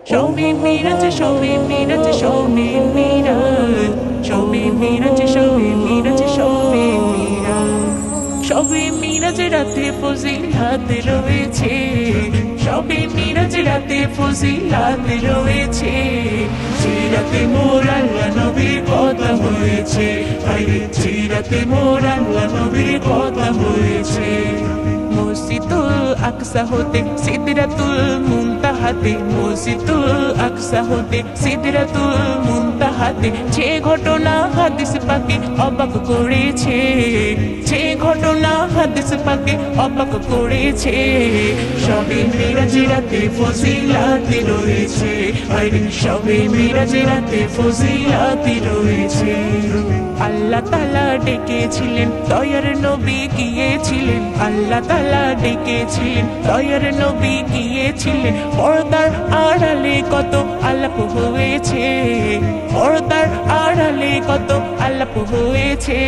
শবে মিরাজ, শবে মিরাজ, শবে মিরাজ, শবে মিরাজ, শবে মিরাজ, শবে মিরাজ। শবে মিরাজ রাতে ফজিলাত রয়েছে, শবে মিরাজ রাতে ফজিলাত রয়েছে। যে রাতে মোর আল্লাহ নবীর কথা হয়েছে, আরে যে রাতে মোর আল্লাহ নবীর কথা হয়েছে। মসজিদুল আকসা হতে সিদরাতুল মুনতাহাতে, মসজিদুল আকসা হতে সিদরাতুল মুনতাহাতে যে ঘটনা হাদিস পাকে অবাক করেছে, যে ঘটনা হাদিস পাকে অবাক করেছে। শবে মিরাজ রাতে ফজিলাত রয়েছে, আরে শবে মিরাজ রাতে ফজিলাত রয়েছে। আল্লাহ তাআলা ডেকেছিলেন, দয়ার নবী গিয়েছিলেন, আল্লাহ তাআলা ডেকেছিলেন, দয়ার নবী গিয়েছিলেন। পর্দার আড়ালে কত আলাপ হয়েছে, পর্দার আড়ালে কত আলাপ হয়েছে।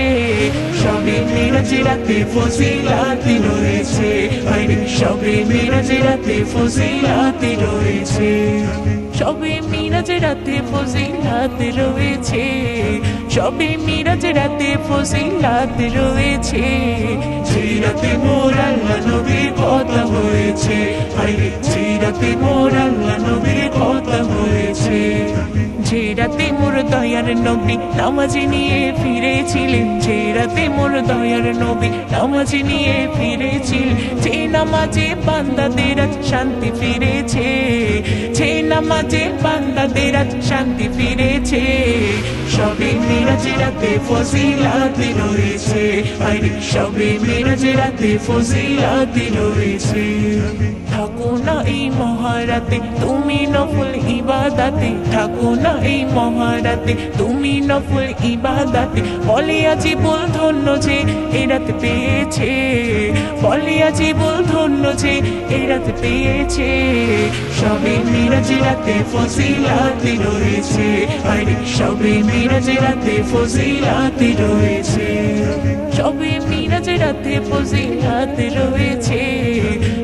শবে মিরাজ রাতে ফজিলাত রয়েছে, আরে শবে মিরাজ রাতে ফজিলাত রয়েছে। শবে মিরাজ রাতে ফজিলাত রয়েছে, শবে মিরাজ রাতে ফজিলাত রয়েছে। যে রাতে মোর আল্লাহ নবীর কথা হয়েছে, আরে যে রাতে মোর আল্লাহ নবীর কথা হয়েছে। যে রাতে মোর দয়ার নবী নামাজ নিয়ে ফিরেছিলেন, যে রাতে মোর দয়ার নবী নামাজ নিয়ে ফিরেছিলেন। যে নামাজে বান্দাদের আজ শান্তি ফিরেছে, যে নামাজে বান্দাদের আজ শান্তি ফিরেছে। শবে মিরাজ রাতে ফজিলাত রয়েছে, আরে শবে মিরাজ রাতে ফজিলাত রয়েছে। থাকো না এই মহারাতে তুমি নফল ইবাদাতে, থাকো না এই মহারাতে তুমি নফল ইবাদাতে। বলে জীবন ধন্য যে এই রাত পেয়েছে, বলে জীবন ধন্য যে এই রাত পেয়েছে। শবে মিরাজ রাতে ফজিলাত রয়েছে, আরে শবে মিরাজ রাতে ফজিলাত রয়েছে। শবে মিরাজ রাতে ফজিলাত রয়েছে,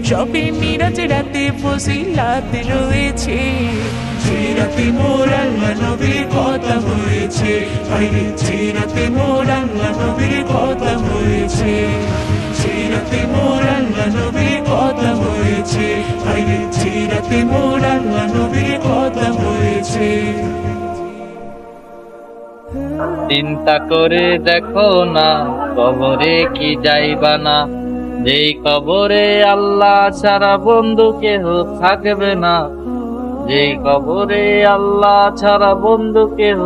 শবে মিরাজ রাতে ফজিলাত রয়েছে। যে রাতে মোর আল্লাহ নবীর কথা হয়েছে, আরে যে রাতে মোর আল্লাহ নবীর কথা হয়েছে। যে রাতে মোর আল্লাহ নবীর কথা হয়েছে, আরে যে রাতে মোর আল্লাহ নবীর কথা হয়েছে। চিন্তা করে দেখো না কবরে কি যাইবা না, যেই কবরে আল্লাহ ছাড়া বন্ধু কেহ থাকবে না, যেই কবরে আল্লাহ ছাড়া বন্ধু কেহ